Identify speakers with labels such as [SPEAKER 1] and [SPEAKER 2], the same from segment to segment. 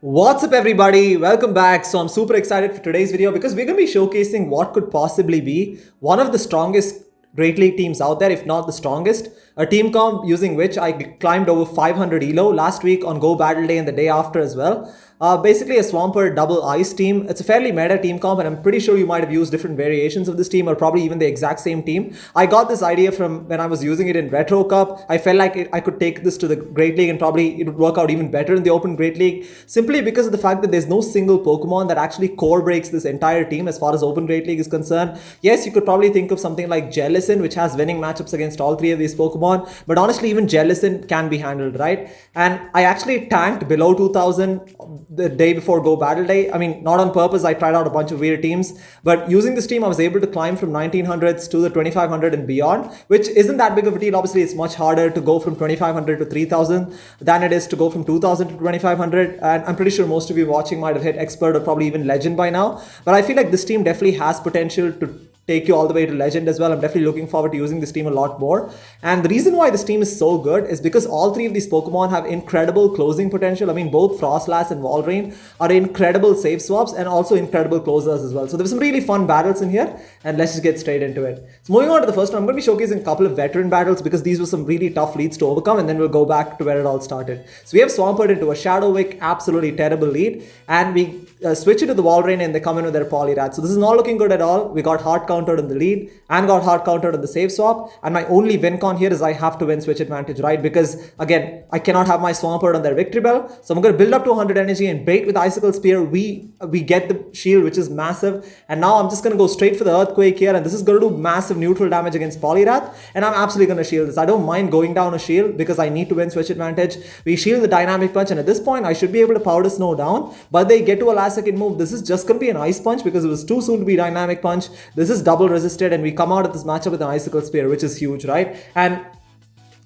[SPEAKER 1] What's up everybody, welcome back. So I'm super excited for today's video because we're going to be showcasing what could possibly be one of the strongest Great League teams out there, if not the strongest. A team comp using which I climbed over 500 ELO last week on Go Battle Day and the day after as well. Basically a Swampert double ice team. It's a fairly meta team comp and I'm pretty sure you might have used different variations of this team or probably even the exact same team. I got this idea from when I was using it in Retro Cup. I felt like I could take this to the Great League and probably it would work out even better in the Open Great League, simply because of the fact that there's no single Pokemon that actually core breaks this entire team as far as Open Great League is concerned. Yes, you could probably think of something like Jellicent, which has winning matchups against all three of these Pokemon, but honestly even Jellicent can be handled, right? And I actually tanked below 2000 the day before Go Battle Day. I mean, not on purpose, I tried out a bunch of weird teams, but using this team I was able to climb from 1900s to the 2500 and beyond, which isn't that big of a deal. Obviously it's much harder to go from 2500 to 3000 than it is to go from 2000 to 2500, and I'm pretty sure most of you watching might have hit expert or probably even legend by now, but I feel like this team definitely has potential to take you all the way to legend as well. I'm definitely looking forward to using this team a lot more. And the reason why this team is so good is because all three of these Pokemon have incredible closing potential. I mean, both Froslass and Walrein are incredible save swaps and also incredible closers as well. So there's some really fun battles in here, and let's just get straight into it. So moving on to the first one, I'm going to be showcasing a couple of veteran battles because these were some really tough leads to overcome, and then we'll go back to where it all started. So we have Swampert into a Shadow Wick, absolutely terrible lead, and we switch it to the Walrein and they come in with their Poliwrath. So this is not looking good at all. We got hard countered in the lead and got hard countered on the save swap, and my only win con here is I have to win switch advantage, right? Because again, I cannot have my Swampert on their Victreebel, so I'm going to build up to 100 energy and bait with Icicle Spear. We get the shield, which is massive, and now I'm just going to go straight for the Earthquake here, and this is going to do massive neutral damage against Poliwrath, and I'm absolutely going to shield this. I don't mind going down a shield because I need to win switch advantage. We shield the Dynamic Punch, and at this point I should be able to Powder Snow down, but they get to a last second move. This is just going to be an Ice Punch because it was too soon to be Dynamic Punch. This is double resisted, and we come out of this matchup with an Icicle Spear, which is huge, right? And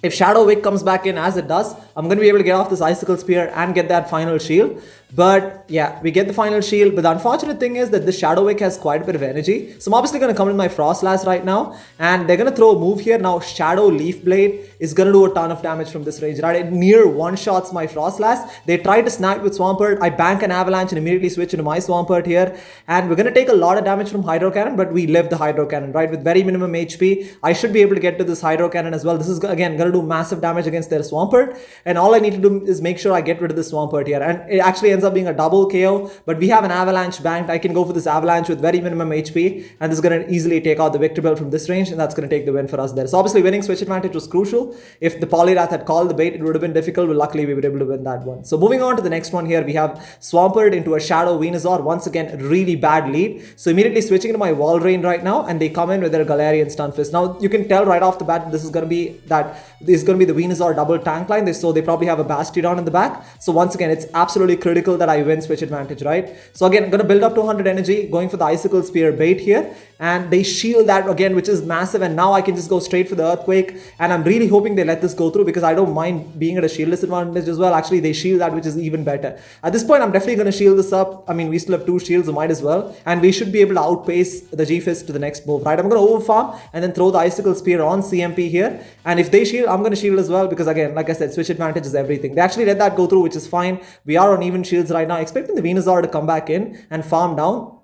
[SPEAKER 1] if Shadow Wick comes back in as it does, I'm going to be able to get off this Icicle Spear and get that final shield. But yeah, we get the final shield, but the unfortunate thing is that this Shadow Wick has quite a bit of energy. So I'm obviously going to come in my Froslass right now, and they're going to throw a move here. Now Shadow Leaf Blade is going to do a ton of damage from this range, right? It near one-shots my Froslass. They try to snap with Swampert. I bank an Avalanche and immediately switch into my Swampert here, and we're going to take a lot of damage from Hydro Cannon, but we live the Hydro Cannon, right? With very minimum HP, I should be able to get to this Hydro Cannon as well. This is again going to do massive damage against their Swampert, and all I need to do is make sure I get rid of the Swampert here, and it actually ends up being a double KO, but we have an Avalanche banked. I can go for this Avalanche with very minimum HP, and this is going to easily take out the Victreebel from this range, and that's going to take the win for us there. So obviously winning switch advantage was crucial. If the Poliwrath had called the bait, it would have been difficult, but luckily we were able to win that one. So moving on to the next one here, we have Swampert into a Shadow Venusaur. Once again, really bad lead. So immediately switching to my Walrein right now, and they come in with their Galarian Stunfisk. Now you can tell right off the bat this is going to be the Venusaur double tank line. So they probably have a Bastiodon in the back. So once again, it's absolutely critical that I win switch advantage, right? So again, I'm going to build up to 100 energy, going for the Icicle Spear bait here, and they shield that again, which is massive, and now I can just go straight for the Earthquake, and I'm really hoping they let this go through because I don't mind being at a shield disadvantage as well. Actually, they shield that, which is even better. At this point, I'm definitely going to shield this up. I mean, we still have 2 shields, so might as well, and we should be able to outpace the G-Fist to the next move, right? I'm going to overfarm and then throw the Icicle Spear on CMP here, and if they shield, I'm going to shield as well because again, like I said, switch advantage is everything. They actually let that go through, which is fine. We are on even shields right now, expecting the Venusaur to come back in and farm down.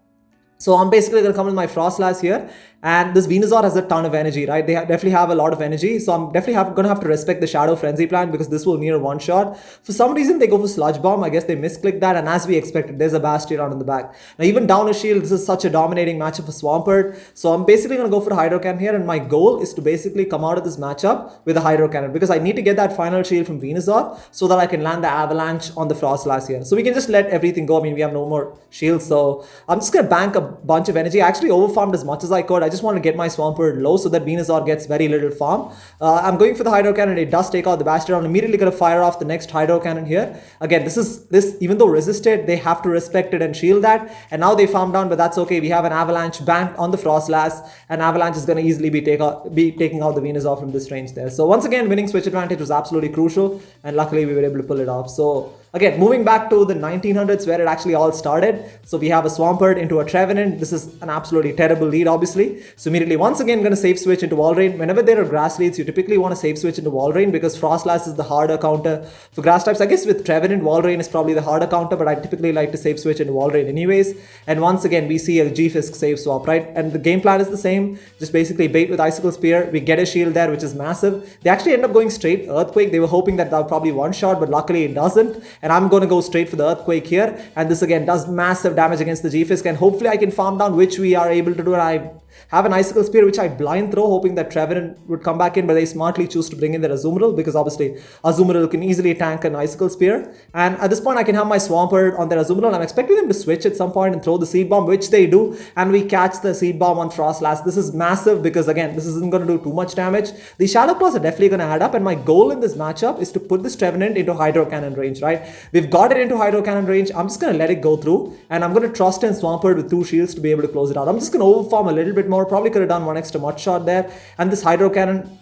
[SPEAKER 1] So I'm basically going to come with my Froslass here, and this Venusaur has a ton of energy, right? They definitely have a lot of energy, so I'm definitely going to have to respect the Shadow Frenzy plan because this will near one shot. For some reason, they go for Sludge Bomb. I guess they misclicked that, and as we expected, there's a Bastiodon in the back. Now, even down a shield, this is such a dominating matchup for Swampert, so I'm basically going to go for Hydro Cannon here, and my goal is to basically come out of this matchup with a Hydro Cannon because I need to get that final shield from Venusaur so that I can land the Avalanche on the Froslass here. So we can just let everything go. I mean, we have no more shields, so I'm just going to bank a bunch of energy. I actually overfarmed as much as I could. I just want to get my Swampert low so that Venusaur gets very little farm. I'm going for the Hydro Cannon. It does take out the Bastiodon. I'm immediately going to fire off the next Hydro Cannon here. Again, this even though resisted, they have to respect it and shield that. And now they farm down, but that's okay. We have an Avalanche banked on the Froslass, and Avalanche is going to easily be taking out the Venusaur from this range there. So once again, winning switch advantage was absolutely crucial, and luckily we were able to pull it off. So again, moving back to the 1900s where it actually all started. So we have a Swampert into a Trevenant. This is an absolutely terrible lead, obviously. So immediately, once again, going to safe switch into Walrein. Whenever there are grass leads, you typically want to safe switch into Walrein because Froslass is the harder counter for grass types. I guess with Trevenant, Walrein is probably the harder counter, but I typically like to safe switch into Walrein anyways. And once again, we see a G-Fisk save swap, right? And the game plan is the same. Just basically bait with Icicle Spear. We get a shield there, which is massive. They actually end up going straight Earthquake. They were hoping that would probably one-shot, but luckily it doesn't. And I'm going to go straight for the Earthquake here. And this again does massive damage against the G-Fisk. And hopefully I can farm down, which we are able to do. And I have an Icicle Spear, which I blind throw, hoping that Trevenant would come back in, but they smartly choose to bring in their Azumarill, because obviously Azumarill can easily tank an Icicle Spear. And at this point, I can have my Swampert on their Azumarill. I'm expecting them to switch at some point and throw the Seed Bomb, which they do, and we catch the Seed Bomb on Froslass. This is massive because, again, this isn't going to do too much damage. The Shadow Claws are definitely going to add up, and my goal in this matchup is to put this Trevenant into Hydro Cannon range, right? We've got it into Hydro Cannon range. I'm just going to let it go through, and I'm going to trust in Swampert with 2 shields to be able to close it out. I'm just going to overfarm a little bit more. Probably could have done one extra mud shot there, and this Hydro Cannon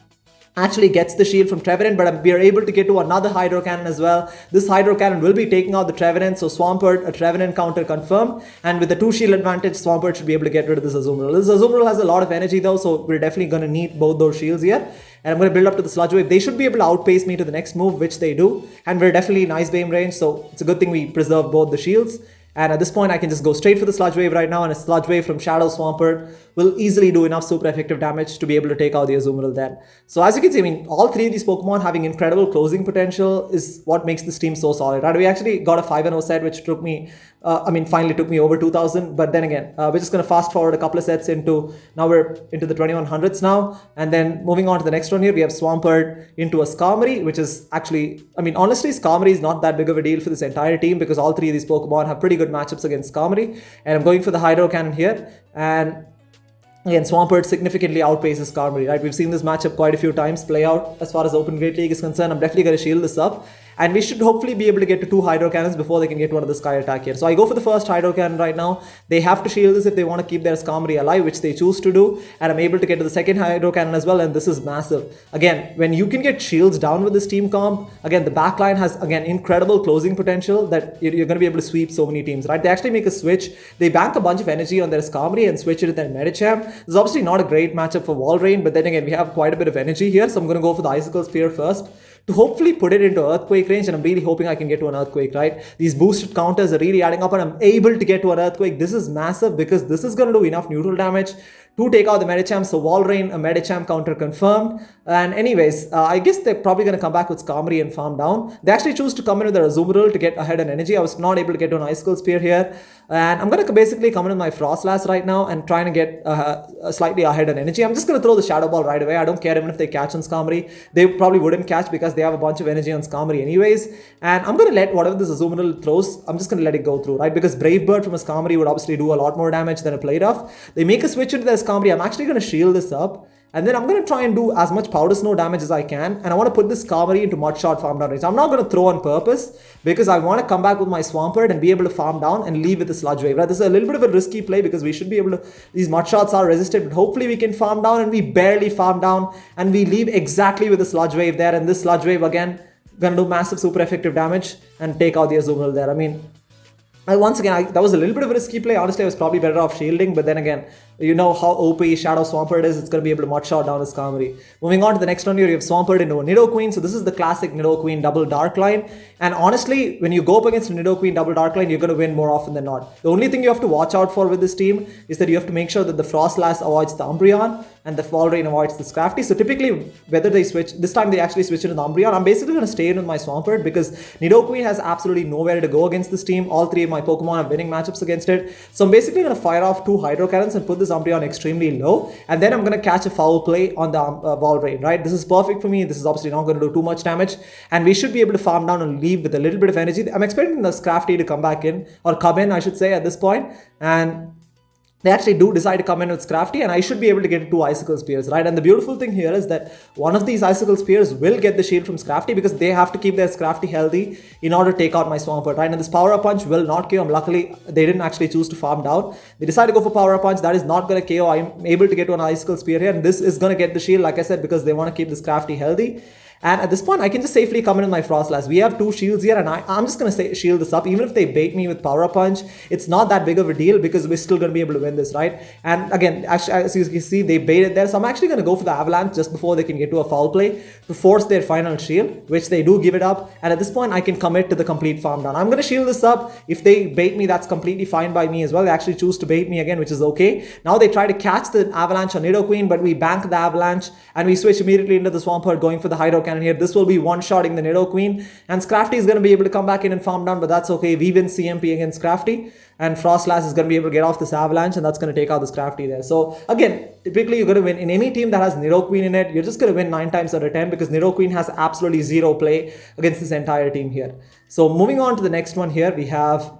[SPEAKER 1] actually gets the shield from Trevenant, but we are able to get to another Hydro Cannon as well. This Hydro Cannon will be taking out the Trevenant, so Swampert, a Trevenant counter confirmed, and with the 2 shield advantage, Swampert should be able to get rid of this Azumarill. This Azumarill has a lot of energy though, so we're definitely going to need both those shields here. And I'm going to build up to the Sludge Wave. They should be able to outpace me to the next move, which they do, and we're definitely nice beam range, so it's a good thing we preserve both the shields. And at this point, I can just go straight for the Sludge Wave right now, and a Sludge Wave from Shadow Swampert will easily do enough super effective damage to be able to take out the Azumarill then. So as you can see, I mean, all 3 of these Pokemon having incredible closing potential is what makes this team so solid, right? We actually got a 5-0 set, which took me, finally took me over 2,000. But then again, we're just going to fast forward a couple of sets into, now we're into the 2100s now. And then moving on to the next one here, we have Swampert into a Skarmory, which is actually, I mean, honestly, Skarmory is not that big of a deal for this entire team because all 3 of these Pokemon have pretty good matchups against Skarmory. And I'm going for the Hydro Cannon here. And again, Swampert significantly outpaces Skarmory, right? We've seen this matchup quite a few times play out as far as Open Great League is concerned. I'm definitely going to shield this up. And we should hopefully be able to get to 2 Hydro Cannons before they can get one of the Sky Attack here. So I go for the first Hydro Cannon right now. They have to shield this if they want to keep their Skarmory alive, which they choose to do. And I'm able to get to the second Hydro Cannon as well. And this is massive. Again, when you can get shields down with this team comp, again, the backline has, again, incredible closing potential that you're going to be able to sweep so many teams, right? They actually make a switch. They bank a bunch of energy on their Skarmory and switch it to their Medicham. This is obviously not a great matchup for Walrein, but then again, we have quite a bit of energy here. So I'm going to go for the Icicle Spear first to hopefully put it into Earthquake range, and I'm really hoping I can get to an Earthquake, right? These boosted counters are really adding up, and I'm able to get to an Earthquake. This is massive because this is going to do enough neutral damage to take out the Medicham. So Walrein, a Medicham counter confirmed. And anyways, I guess they're probably going to come back with Skarmory and farm down. They actually choose to come in with their Azumarill to get ahead in energy. I was not able to get to an Icicle Spear here. And I'm going to basically come in with my Froslass right now and trying to get slightly ahead in energy. I'm just going to throw the Shadow Ball right away. I don't care even if they catch on Skarmory. They probably wouldn't catch because they have a bunch of energy on Skarmory anyways. And I'm going to let whatever this Azumarill throws, I'm just going to let it go through, right? Because Brave Bird from a Skarmory would obviously do a lot more damage than a Play Rough. They make a switch into their Skarmory. I'm actually going to shield this up. And then I'm going to try and do as much Powder Snow damage as I can. And I want to put this Skarmory into Mud Shot farm down range. I'm not going to throw on purpose because I want to come back with my Swampert and be able to farm down and leave with the Sludge Wave. Right? This is a little bit of a risky play because we should be able to, these Mud Shots are resisted, but hopefully we can farm down, and we barely farm down and we leave exactly with the Sludge Wave there. And this Sludge Wave again, going to do massive super effective damage and take out the Azumarill there. I mean, once again, that was a little bit of a risky play. Honestly, I was probably better off shielding, but then again, you know how OP Shadow Swampert is. It's going to be able to Mud Shot down his Skarmory. Moving on to the next one here, you have Swampert into a Nidoqueen. So this is the classic Nidoqueen Double Dark line. And honestly, when you go up against a Nidoqueen Double Dark line, you're going to win more often than not. The only thing you have to watch out for with this team is that you have to make sure that the Froslass avoids the Umbreon and the Walrein avoids the Scrafty. So typically, whether they switch, this time they actually switch into the Umbreon. I'm basically going to stay in with my Swampert because Nidoqueen has absolutely nowhere to go against this team. All 3 of my Pokemon have winning matchups against it. So I'm basically going to fire off 2 Hydro Cannons and put this Umbreon extremely low. And then I'm going to catch a foul play on the Walrein, right? This is perfect for me. This is obviously not going to do too much damage. And we should be able to farm down and leave with a little bit of energy. I'm expecting the Scrafty to come back in, or come in, I should say, at this point. And they actually do decide to come in with Scrafty, and I should be able to get 2 Icicle Spears, right? And the beautiful thing here is that one of these Icicle Spears will get the shield from Scrafty because they have to keep their Scrafty healthy in order to take out my Swampert, right? And this Power Up Punch will not KO. Luckily, they didn't actually choose to farm down. They decided to go for Power Up Punch. That is not going to KO. I'm able to get 1 Icicle Spear here, and this is going to get the shield, like I said, because they want to keep the Scrafty healthy. And at this point, I can just safely come in with my Froslass. We have 2 shields here, and I'm just going to shield this up. Even if they bait me with Power Punch, it's not that big of a deal because we're still going to be able to win this, right? And again, actually, as you can see, they baited there. So I'm actually going to go for the Avalanche just before they can get to a foul play to force their final shield, which they do give it up. And at this point, I can commit to the complete farm down. I'm going to shield this up. If they bait me, that's completely fine by me as well. They actually choose to bait me again, which is okay. Now they try to catch the Avalanche on Nidoqueen, but we bank the Avalanche and we switch immediately into the Swampert, going for the Hydro Cannon here. This will be one-shotting the Nidoqueen, and Scrafty is going to be able to come back in and farm down, but that's okay. We win CMP against Scrafty, and Froslass is going to be able to get off this Avalanche, and that's going to take out the Scrafty there. So again, typically you're going to win in any team that has Nidoqueen in it. You're just going to win 9 times out of 10 because Nidoqueen has absolutely zero play against this entire team here. So moving on to the next one here, we have,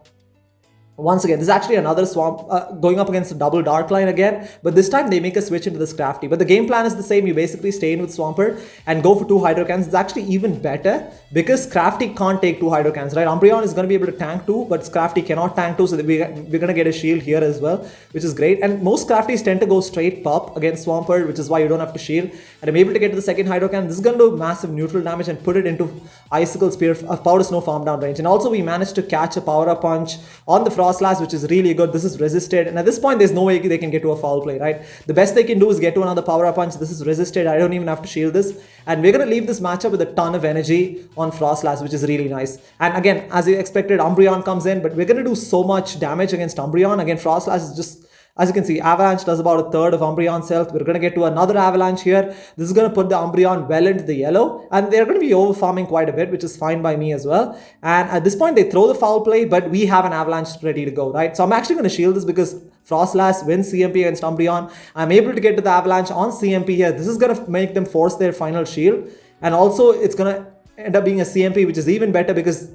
[SPEAKER 1] once again, this is actually another Swamp going up against a Double Dark line again, but this time they make a switch into the Scrafty. But the game plan is the same. You basically stay in with Swampert and go for 2 Hydro Cannons. It's actually even better because Scrafty can't take 2 Hydro Cannons, right? Umbreon is going to be able to tank 2, but Scrafty cannot tank 2, so we're going to get a shield here as well, which is great. And most Scrafties tend to go straight pop against Swampert, which is why you don't have to shield. And I'm able to get to the second Hydro Cannon. This is going to do massive neutral damage and put it into Icicle Spear of Powder Snow farm down range. And also we managed to catch a Power Punch on the Froslass, which is really good. This is resisted, and at this point there's no way they can get to a foul play, right? The best they can do is get to another Power Punch. This is resisted. I don't even have to shield this, and we're going to leave this matchup with a ton of energy on Froslass, which is really nice. And again, as you expected, Umbreon comes in, but we're going to do so much damage against Umbreon. Again, Froslass is just, as you can see, Avalanche does about a third of Umbreon's health. We're going to get to another Avalanche here. This is going to put the Umbreon well into the yellow, and they're going to be over farming quite a bit, which is fine by me as well. And at this point, they throw the foul play, but we have an Avalanche ready to go, right? So I'm actually going to shield this because Froslass wins CMP against Umbreon. I'm able to get to the Avalanche on CMP here. This is going to make them force their final shield, and also it's going to end up being a CMP, which is even better because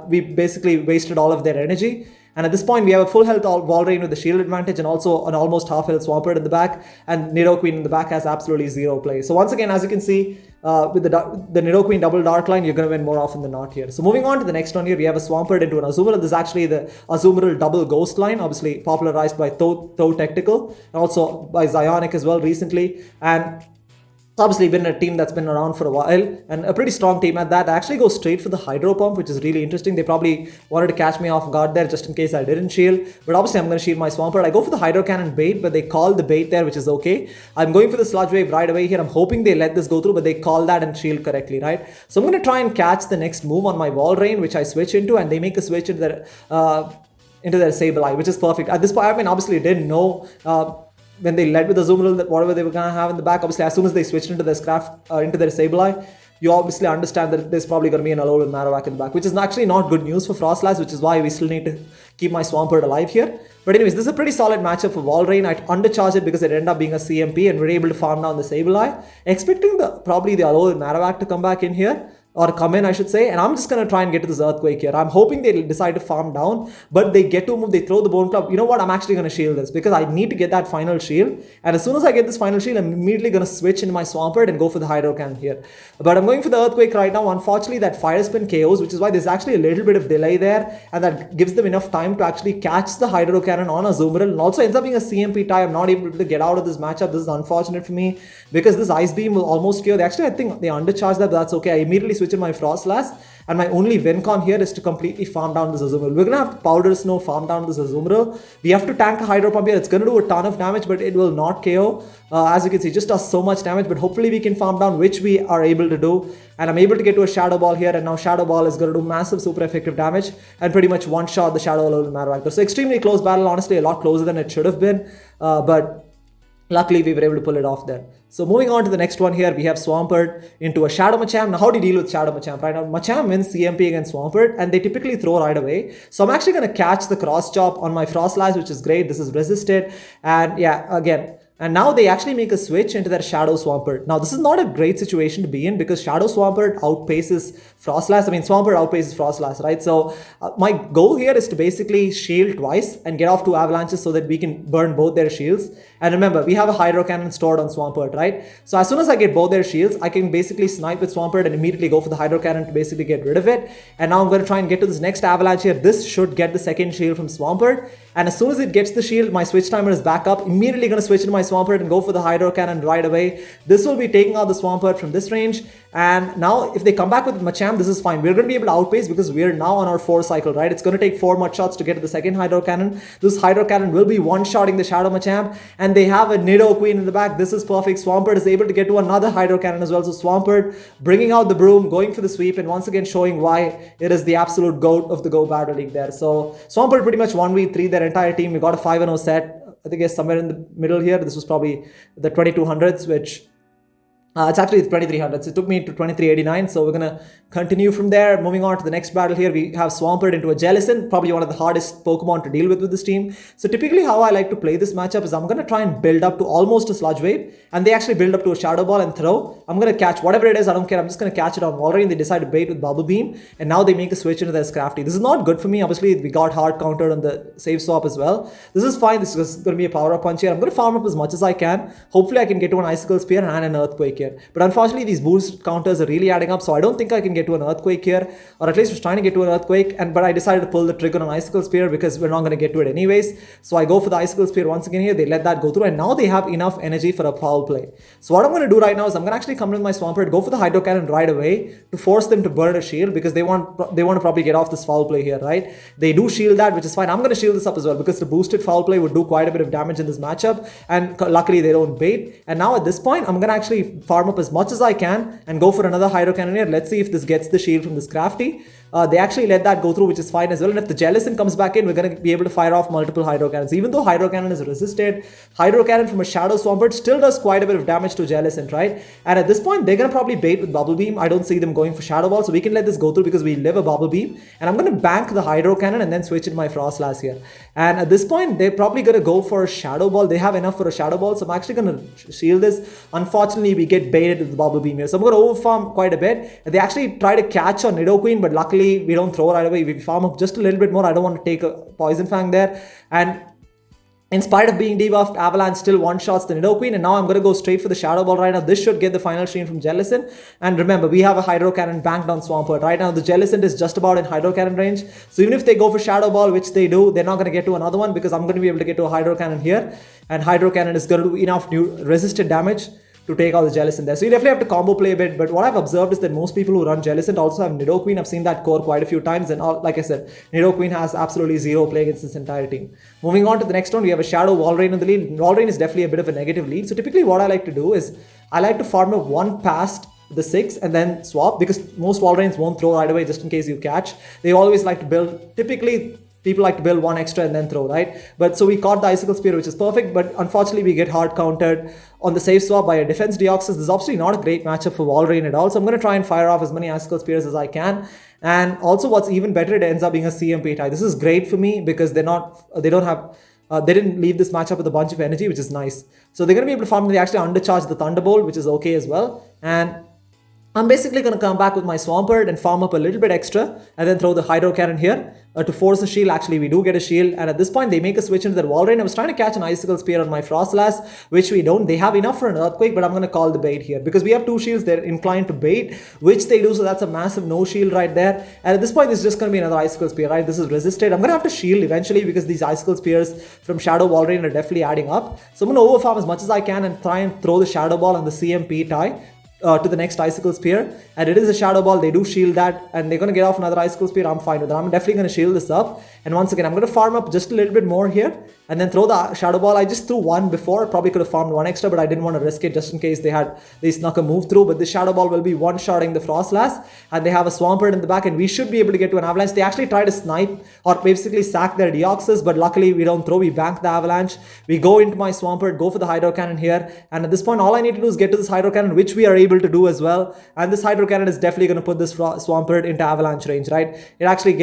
[SPEAKER 1] we basically wasted all of their energy. And at this point, we have a full health Walrein with the shield advantage and also an almost half health Swampert in the back, and Nidoqueen in the back has absolutely zero play. So once again, as you can see, with the Nidoqueen Double Dark line, you're going to win more often than not here. So moving on to the next one here, we have a Swampert into an Azumarill. This is actually the Azumarill Double Ghost line, obviously popularized by Toe Tactical and also by Zionic as well recently. And it's obviously been a team that's been around for a while and a pretty strong team at that. I actually go straight for the Hydro Pump, which is really interesting. They probably wanted to catch me off guard there just in case I didn't shield. But obviously I'm going to shield my Swampert. I go for the Hydro Cannon bait, but they call the bait there, which is okay. I'm going for the Sludge Wave right away here. I'm hoping they let this go through, but they call that and shield correctly, right? So I'm going to try and catch the next move on my Walrein, which I switch into, and they make a switch into their Sableye, which is perfect. At this point, I mean, obviously didn't know when they led with the Azumarill that whatever they were going to have in the back. Obviously, as soon as they switched into their into their Sableye, you obviously understand that there's probably going to be an Alolan Marowak in the back, which is actually not good news for Froslass, which is why we still need to keep my Swampert alive here. But anyways, this is a pretty solid matchup for Walrein. I undercharged it because it ended up being a CMP, and we're able to farm down the Sableye, expecting probably the Alolan Marowak to come back in here. Or come in, I should say, and I'm just going to try and get to this Earthquake here. I'm hoping they decide to farm down, but they get to move, they throw the Bone Club. You know what, I'm actually going to shield this because I need to get that final shield, and as soon as I get this final shield, I'm immediately going to switch into my Swampert and go for the Hydro Cannon here. But I'm going for the Earthquake right now. Unfortunately, that Fire Spin KOs, which is why there's actually a little bit of delay there, and that gives them enough time to actually catch the Hydro Cannon on Azumarill, and also ends up being a CMP tie. I'm not able to get out of this matchup. This is unfortunate for me because this Ice Beam will almost KO. I think they undercharged that, but that's okay. I immediately switch in my Froslass, and my only win con here is to completely farm down this Azumarill. We're going to have to Powder Snow farm down this Azumarill. We have to tank a Hydro Pump here. It's going to do a ton of damage, but it will not KO. As you can see, just does so much damage, but hopefully we can farm down, which we are able to do. And I'm able to get to a Shadow Ball here, and now Shadow Ball is going to do massive super effective damage and pretty much one-shot the Shadow Alolan Marowak. So extremely close battle, honestly a lot closer than it should have been, but luckily we were able to pull it off there. So moving on to the next one here, we have Swampert into a Shadow Machamp. Now how do you deal with Shadow Machamp? Right now, Machamp wins CMP against Swampert, and they typically throw right away. So I'm actually going to catch the Cross Chop on my Froslass, which is great. This is resisted, and yeah, again. And now they actually make a switch into their Shadow Swampert. Now this is not a great situation to be in because Shadow Swampert outpaces Froslass. I mean, Swampert outpaces Froslass, right? So my goal here is to basically shield twice and get off 2 avalanches so that we can burn both their shields. And remember, we have a Hydro Cannon stored on Swampert, right? So as soon as I get both their shields, I can basically snipe with Swampert and immediately go for the Hydro Cannon to basically get rid of it. And now I'm going to try and get to this next avalanche here. This should get the second shield from Swampert. And as soon as it gets the shield, my switch timer is back up. Immediately going to switch into my Swampert and go for the Hydro Cannon right away. This will be taking out the Swampert from this range. And now if they come back with Machamp, this is fine. We're going to be able to outpace because we're now on our 4th cycle, right? It's going to take 4 mud shots to get to the second Hydro Cannon. This Hydro Cannon will be one-shotting the Shadow Machamp, and they have a Nidoqueen in the back. This is perfect. Swampert is able to get to another Hydro Cannon as well. So Swampert bringing out the broom, going for the sweep, and once again showing why it is the absolute GOAT of the Go Battle League there. So Swampert pretty much 1v3 their entire team. We got a 5-0 set. I think it's somewhere in the middle here. This was probably the 2200s, which it's actually 2300s. It took me to 2389, so we're gonna continue from there. Moving on to the next battle here, we have Swampert into a Jellicent, probably one of the hardest Pokemon to deal with this team. So typically how I like to play this matchup is I'm gonna try and build up to almost a Sludge Wave, and they actually build up to a Shadow Ball and throw. I'm gonna catch whatever it is, I don't care, I'm just gonna catch it on Walrein. They decide to bait with Bubble Beam, and now they make a switch into their Scrafty. This is not good for me. Obviously, we got hard countered on the save swap as well. This is fine. This is gonna be a power up punch here. I'm gonna farm up as much as I can. Hopefully I can get to an Icicle Spear and an Earthquake here. But unfortunately, these boost counters are really adding up, so I don't think I can get to an Earthquake here, or at least I was trying to get to an Earthquake, but I decided to pull the trigger on Icicle Spear because we're not going to get to it anyways. So I go for the Icicle Spear once again here. They let that go through, and now they have enough energy for a foul play. So what I'm going to do right now is I'm going to actually come with my Swampert, go for the Hydro Cannon right away to force them to burn a shield because they want to probably get off this foul play here, right? They do shield that, which is fine. I'm going to shield this up as well because the boosted foul play would do quite a bit of damage in this matchup, and luckily they don't bait. And now at this point, I'm going to actually farm up as much as I can and go for another Hydro Cannon here. Let's see if this gets the shield from this Scrafty. They actually let that go through, which is fine as well. And if the Jellicent comes back in, we're going to be able to fire off multiple Hydro Cannons. Even though Hydro Cannon is resisted, Hydro Cannon from a Shadow Swampert still does quite a bit of damage to Jellicent, right? And at this point, they're going to probably bait with Bubble Beam. I don't see them going for Shadow Ball, so we can let this go through because we live a Bubble Beam. And I'm going to bank the Hydro Cannon and then switch into my Froslass here. And at this point, they're probably going to go for a Shadow Ball. They have enough for a Shadow Ball, so I'm actually going to shield this. Unfortunately, we get baited with the Bubble Beam here. So I'm going to overfarm quite a bit. They actually try to catch on Nidoqueen, but luckily we don't throw right away. We farm up just a little bit more. I don't want to take a Poison Fang there. And in spite of being debuffed, Avalanche still one-shots the Nidoqueen, and now I'm going to go straight for the Shadow Ball right now. This should get the final stream from Jellicent. And remember, we have a Hydro Cannon banked on Swampert. Right now, the Jellicent is just about in Hydro Cannon range. So even if they go for Shadow Ball, which they do, they're not going to get to another one because I'm going to be able to get to a Hydro Cannon here. And Hydro Cannon is going to do enough new resisted damage to take out the Jellicent there. So you definitely have to combo play a bit, but what I've observed is that most people who run Jellicent also have Nidoqueen. I've seen that core quite a few times, and like I said, Nidoqueen has absolutely zero play against this entire team. Moving on to the next one, we have a Shadow Walrein in the lead. Walrein is definitely a bit of a negative lead, so typically what I like to do is I like to farm up one past the 6 and then swap, because most Walreins won't throw right away just in case you catch. They always like to build, typically people like to build one extra and then throw, right? But so we caught the Icicle Spear, which is perfect, but unfortunately we get hard countered on the save swap by a defense Deoxys. This is obviously not a great matchup for Walrein at all, so I'm going to try and fire off as many Icicle Spears as I can. And also what's even better, it ends up being a CMP tie. This is great for me because they didn't leave this matchup with a bunch of energy, which is nice. So they're going to be able to farm. They actually undercharge the Thunderbolt, which is okay as well. And I'm basically going to come back with my Swampert and farm up a little bit extra and then throw the Hydro Cannon here to force a shield. Actually, we do get a shield, and at this point they make a switch into their Walrein. I was trying to catch an Icicle Spear on my Froslass, which we don't. They have enough for an Earthquake, but I'm going to call the bait here because we have 2 shields. They're inclined to bait, which they do, so that's a massive no shield right there. And at this point, it's just going to be another Icicle Spear, right? This is resisted. I'm going to have to shield eventually because these Icicle Spears from Shadow Walrein are definitely adding up. So I'm going to overfarm as much as I can and try and throw the Shadow Ball on the CMP tie to the next Icicle Spear, and it is a Shadow Ball. They do shield that, and they're going to get off another Icicle Spear. I'm fine with that. I'm definitely going to shield this up, and once again I'm going to farm up just a little bit more here and then throw the Shadow Ball. I just threw one before. Probably could have farmed one extra, but I didn't want to risk it just in case they snuck a move through. But the Shadow Ball will be one-shotting the Froslass, and they have a Swampert in the back, and we should be able to get to an Avalanche. They actually try to snipe or basically sack their Deoxys, but luckily we don't throw. We bank the Avalanche. We go into my Swampert, go for the Hydro Cannon here, and at this point all I need to do is get to this Hydro Cannon, which we are able to do as well. And this Hydro Cannon is definitely going to put this Swampert into Avalanche range, right? It actually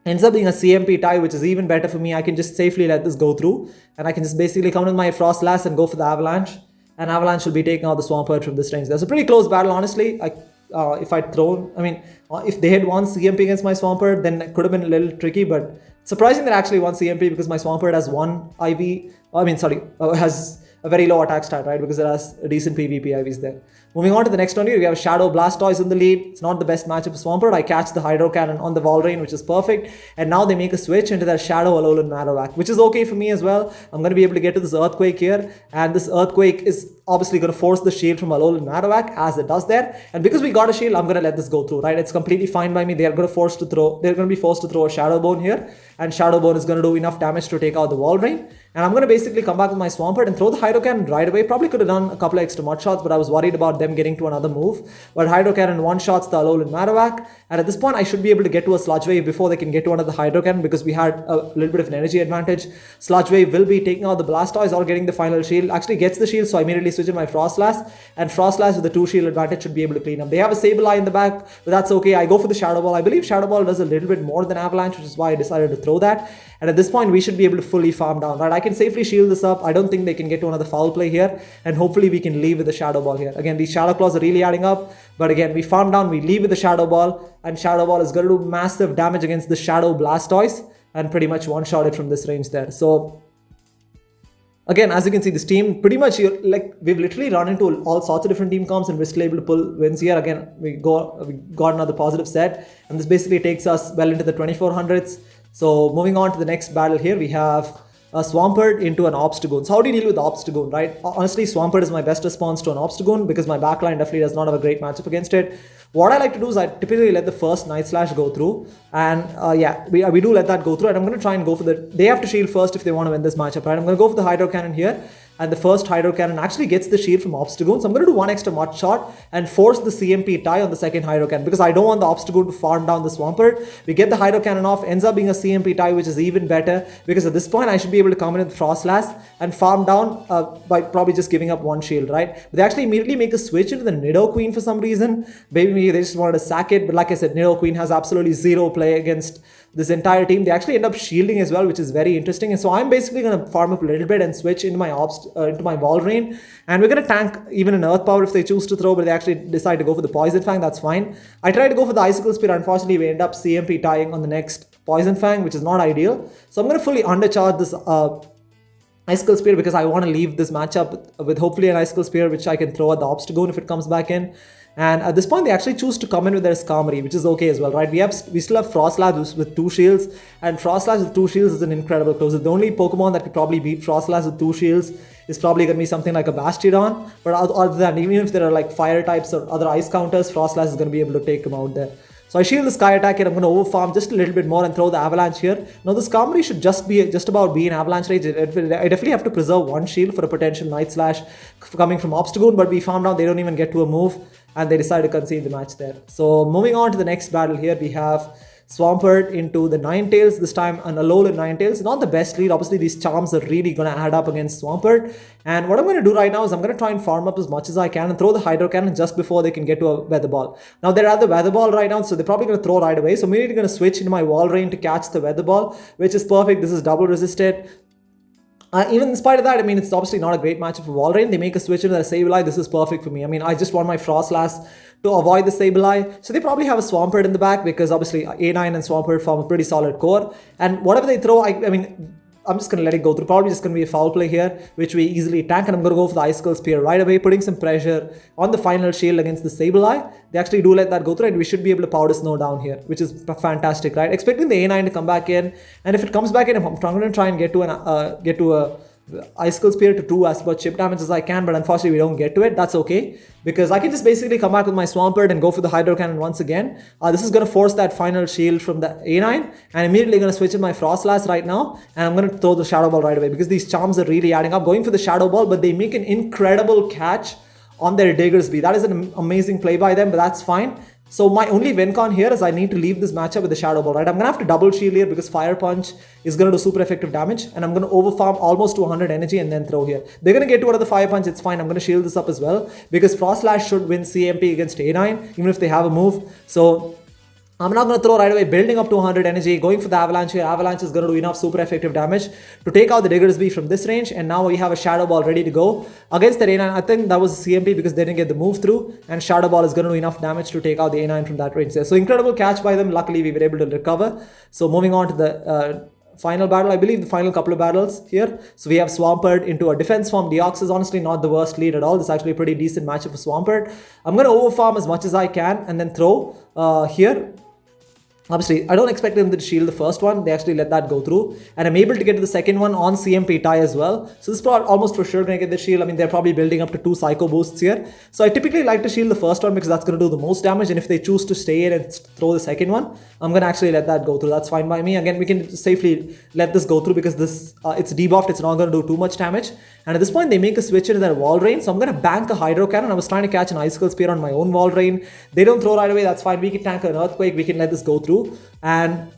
[SPEAKER 1] ends up being a CMP tie, which is even better for me. I can just safely let this go through, and I can just basically come with my Froslass and go for the Avalanche, and Avalanche will be taking out the Swampert from this range. That's a pretty close battle, honestly. If they had one CMP against my Swampert, then it could have been a little tricky, but surprising that actually one CMP because my Swampert has has a very low attack stat, right? Because it has a decent PvP IVs there. Moving on to the next one here, we have Shadow Blastoise in the lead. It's not the best matchup for Swampert. I catch the Hydro Cannon on the Walrein, which is perfect. And now they make a switch into their Shadow Alolan Marowak, which is okay for me as well. I'm going to be able to get to this Earthquake here. And this Earthquake is obviously going to force the shield from Alolan Marowak, as it does there. And because we got a shield, I'm going to let this go through, right? It's completely fine by me. They're going to be forced to throw a Shadow Bone here. And Shadow Bone is going to do enough damage to take out the Walrein. And I'm going to basically come back with my Swampert and throw the Hydro Cannon right away. Probably could have done a couple of extra mud shots, but I was worried about them getting to another move. But Hydro Cannon one-shots the Alolan Marowak. And at this point, I should be able to get to a Sludge Wave before they can get to another Hydro Cannon, because we had a little bit of an energy advantage. Sludge Wave will be taking out the Blastoise or getting the final shield. Actually gets the shield, so I immediately switch in my Froslass. And Froslass with the 2 shield advantage should be able to clean up. They have a Sableye in the back, but that's okay. I go for the Shadow Ball. I believe Shadow Ball does a little bit more than Avalanche, which is why I decided to throw that. And at this point, we should be able to fully farm down, right? I can safely shield this up. I don't think they can get to another foul play here. And hopefully we can leave with the Shadow Ball here. Again, these Shadow Claws are really adding up. But again, we farm down, we leave with the Shadow Ball. And Shadow Ball is going to do massive damage against the Shadow Blastoise. And pretty much one-shot it from this range there. So again, as you can see, this team pretty much, we've literally run into all sorts of different team comps and we're still able to pull wins here. Again, we got another positive set. And this basically takes us well into the 2400s. So moving on to the next battle here, we have a Swampert into an Obstagoon. So how do you deal with Obstagoon, right? Honestly, Swampert is my best response to an Obstagoon because my backline definitely does not have a great matchup against it. What I like to do is I typically let the first Night Slash go through. And yeah, we do let that go through. And I'm going to try and go for they have to shield first if they want to win this matchup, right? I'm going to go for the Hydro Cannon here. And the first Hydro Cannon actually gets the shield from Obstagoon. So I'm going to do one extra Mud Shot and force the CMP tie on the second Hydro Cannon because I don't want the Obstagoon to farm down the Swampert. We get the Hydro Cannon off, ends up being a CMP tie, which is even better because at this point I should be able to come in with Froslass and farm down by probably just giving up one shield, right? But they actually immediately make a switch into the Nidoqueen for some reason. Maybe they just wanted to sack it, but like I said, Nidoqueen has absolutely zero play against this entire team. They actually end up shielding as well, which is very interesting. And so I'm basically going to farm up a little bit and switch into my Walrein. And we're going to tank even an Earth Power if they choose to throw, but they actually decide to go for the Poison Fang. That's fine. I tried to go for the Icicle Spear. Unfortunately, we end up CMP tying on the next Poison Fang, which is not ideal. So I'm going to fully undercharge this Icicle Spear because I want to leave this matchup with hopefully an Icicle Spear, which I can throw at the Obstagoon if it comes back in. And at this point, they actually choose to come in with their Skarmory, which is okay as well, right? We still have Froslass with 2 shields, and Froslass with 2 shields is an incredible closer. The only Pokemon that could probably beat Froslass with 2 shields is probably going to be something like a Bastiodon. But other than, even if there are like fire types or other ice counters, Froslass is going to be able to take them out there. So I shield the Sky Attack here. I'm going to overfarm just a little bit more and throw the Avalanche here. Now the Skarmory should just about be in Avalanche range. I definitely have to preserve one shield for a potential Night Slash coming from Obstagoon, but we farm down. They don't even get to a move and they decide to concede the match there. So moving on to the next battle here, we have Swampert into the Ninetales, this time an Alolan Ninetales. Not the best lead. Obviously, these charms are really going to add up against Swampert. And what I'm going to do right now is I'm going to try and farm up as much as I can and throw the Hydro Cannon just before they can get to a Weather Ball. Now, they're at the Weather Ball right now, so they're probably going to throw right away. So I'm immediately going to switch into my Walrein to catch the Weather Ball, which is perfect. This is double resisted. Even in spite of that, I mean, it's obviously not a great matchup for Walrein. They make a switch into their Sableye. This is perfect for me. I mean, I just want my Froslass to avoid the Sableye. So they probably have a Swampert in the back because obviously A9 and Swampert form a pretty solid core. And whatever they throw, I mean, I'm just going to let it go through. Probably just going to be a foul play here, which we easily tank. And I'm going to go for the Icicle Spear right away, putting some pressure on the final shield against the Sableye. They actually do let that go through, and we should be able to Powder Snow down here, which is fantastic, right? Expecting the A9 to come back in. And if it comes back in, I'm going to try and get to a Icicle Spear to do as much chip damage as I can, but unfortunately we don't get to it. That's okay, because I can just basically come back with my Swampert and go for the Hydro Cannon once again. This is going to force that final shield from the A9, and immediately going to switch in my Froslass right now, and I'm going to throw the Shadow Ball right away, because these charms are really adding up. Going for the Shadow Ball, but they make an incredible catch on their Diggersby. That is an amazing play by them, but that's fine. So my only win con here is I need to leave this matchup with the Shadow Ball, right? I'm going to have to double shield here because Fire Punch is going to do super effective damage. And I'm going to overfarm almost to 100 energy and then throw here. They're going to get to another Fire Punch. It's fine. I'm going to shield this up as well because Froslass should win CMP against A9 even if they have a move. So I'm not going to throw right away, building up to 100 energy, going for the Avalanche here. Avalanche is going to do enough super effective damage to take out the Diggersby from this range. And now we have a Shadow Ball ready to go against the A9. I think that was a CMP because they didn't get the move through. And Shadow Ball is going to do enough damage to take out the A9 from that range there. So incredible catch by them. Luckily, we were able to recover. So moving on to the final battle, I believe the final couple of battles here. So we have Swampert into a defense form. Deoxys, honestly not the worst lead at all. This is actually a pretty decent matchup for Swampert. I'm going to overfarm as much as I can and then throw here. Obviously, I don't expect them to shield the first one. They actually let that go through. And I'm able to get to the second one on CMP tie as well. So this is almost for sure going to get the shield. I mean, they're probably building up to 2 Psycho Boosts here. So I typically like to shield the first one because that's going to do the most damage. And if they choose to stay in and throw the second one, I'm going to actually let that go through. That's fine by me. Again, we can safely let this go through because this it's debuffed. It's not going to do too much damage. And at this point, they make a switch into their Walrein. So I'm going to bank a Hydro Cannon. I was trying to catch an Icicle Spear on my own Walrein. They don't throw right away. That's fine. We can tank an Earthquake. We can let this go through. And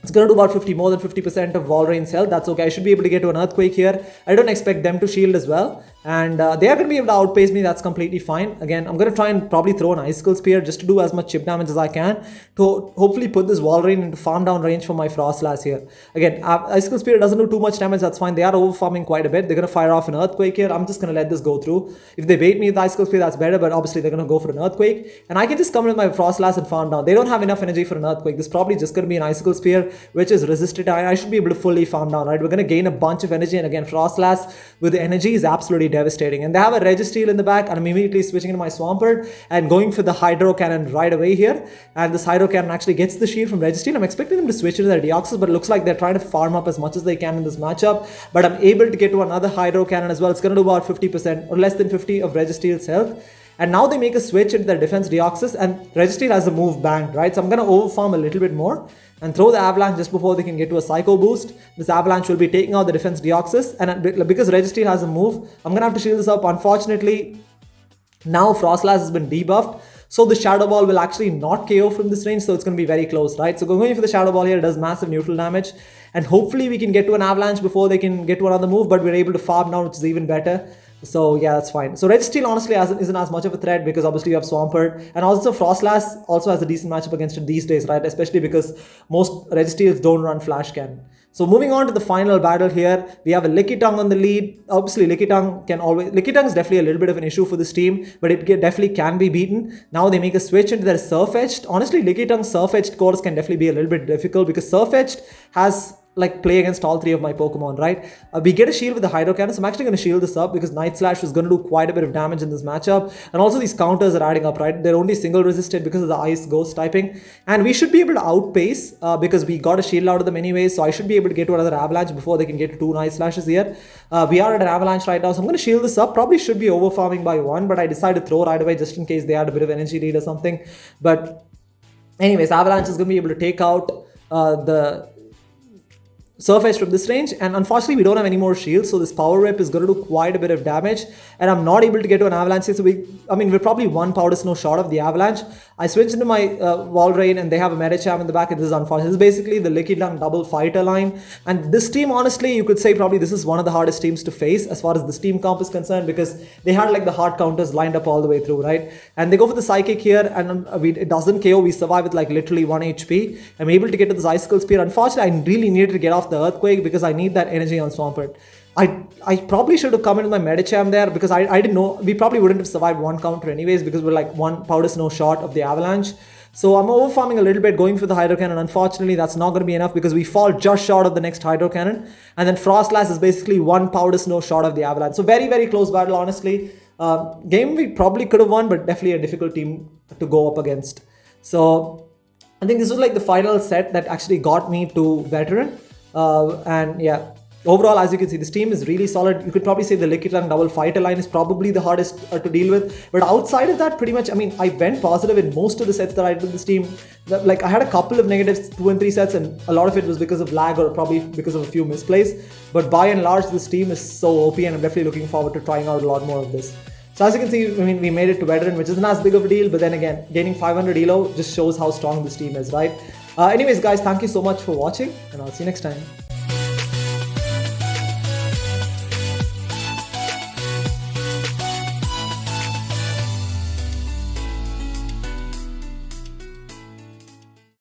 [SPEAKER 1] it's going to do about more than 50% of Walrein's health. That's okay. I should be able to get to an Earthquake here. I don't expect them to shield as well. And they are going to be able to outpace me. That's completely fine. Again, I'm going to try and probably throw an Icicle Spear just to do as much chip damage as I can to hopefully put this Walrein into farm down range for my Froslass here. Again, Icicle Spear doesn't do too much damage. That's fine. They are over farming quite a bit. They're going to fire off an Earthquake here. I'm just going to let this go through. If they bait me with the Icicle Spear, that's better. But obviously, they're going to go for an Earthquake. And I can just come in with my Froslass and farm down. They don't have enough energy for an Earthquake. This is probably just going to be an Icicle Spear, which is resisted. I should be able to fully farm down, right? We're going to gain a bunch of energy. And again, Froslass with the energy is absolutely devastating. And they have a Registeel in the back, and I'm immediately switching into my Swampert and going for the Hydro Cannon right away here. And this Hydro Cannon actually gets the shield from Registeel. I'm expecting them to switch into their Deoxys, but it looks like they're trying to farm up as much as they can in this matchup. But I'm able to get to another Hydro Cannon as well. It's going to do about 50% or less than 50 of Registeel's health. And now they make a switch into their defense Deoxys, and Registeel has a move banked, right? So I'm going to overfarm a little bit more and throw the Avalanche just before they can get to a Psycho Boost. This Avalanche will be taking out the defense Deoxys, and because Registeel has a move, I'm going to have to shield this up. Unfortunately, now Froslass has been debuffed, so the Shadow Ball will actually not KO from this range, so it's going to be very close, right? So going for the Shadow Ball here, it does massive neutral damage, and hopefully we can get to an Avalanche before they can get to another move, but we're able to farm now, which is even better. So yeah, that's fine. So Registeel honestly isn't as much of a threat because obviously you have Swampert, and also Froslass also has a decent matchup against it these days, right? Especially because most Registeels don't run Flash Cannon. So moving on to the final battle here, we have a Lickitung on the lead. Obviously Lickitung is definitely a little bit of an issue for this team, but it definitely can be beaten. Now they make a switch into their Sirfetch'd. Honestly, Lickitung's Sirfetch'd course can definitely be a little bit difficult because Sirfetch'd has like play against all 3 of my Pokemon, right? We get a shield with the Hydro Cannon, so I'm actually going to shield this up because Night Slash is going to do quite a bit of damage in this matchup. And also these counters are adding up, right? They're only single resisted because of the Ice Ghost typing. And we should be able to outpace because we got a shield out of them anyway, so I should be able to get to another Avalanche before they can get to 2 Night Slashes here. We are at an Avalanche right now, so I'm going to shield this up. Probably should be over farming by 1, but I decided to throw right away just in case they had a bit of energy lead or something. But anyways, Avalanche is going to be able to take out the Sirfetch'd from this range, and unfortunately we don't have any more shields, so this Power Whip is going to do quite a bit of damage, and I'm not able to get to an Avalanche here, so we're probably 1 Powder Snow short of the Avalanche. I switched into my Walrein, and they have a Medicham in the back, and this is unfortunate. This is basically the Lickitung double fighter line, and this team, honestly, you could say probably this is one of the hardest teams to face as far as this team comp is concerned, because they had like the hard counters lined up all the way through, right? And they go for the Psychic here, and it doesn't KO. We survive with like literally 1 HP. I'm able to get to this Icicle Spear. Unfortunately, I really needed to get off the Earthquake because I need that energy on Swampert. I probably should have come in with my Medicham there because I didn't know. We probably wouldn't have survived 1 counter anyways because we're like 1 Powder Snow short of the Avalanche. So I'm over farming a little bit, going for the Hydro Cannon. Unfortunately, that's not going to be enough because we fall just short of the next Hydro Cannon. And then Froslass is basically 1 Powder Snow short of the Avalanche. So very, very close battle, honestly. Game we probably could have won, but definitely a difficult team to go up against. So I think this was like the final set that actually got me to Veteran. And yeah, overall, as you can see, this team is really solid. You could probably say the Lickitung double fighter line is probably the hardest to deal with. But outside of that, pretty much, I mean, I went positive in most of the sets that I did with this team. Like, I had a couple of negatives, 2 and 3 sets, and a lot of it was because of lag or probably because of a few misplays. But by and large, this team is so OP, and I'm definitely looking forward to trying out a lot more of this. So as you can see, I mean, we made it to Veteran, which isn't as big of a deal, but then again, gaining 500 ELO just shows how strong this team is, right? Anyways, guys, thank you so much for watching, and I'll see you next time.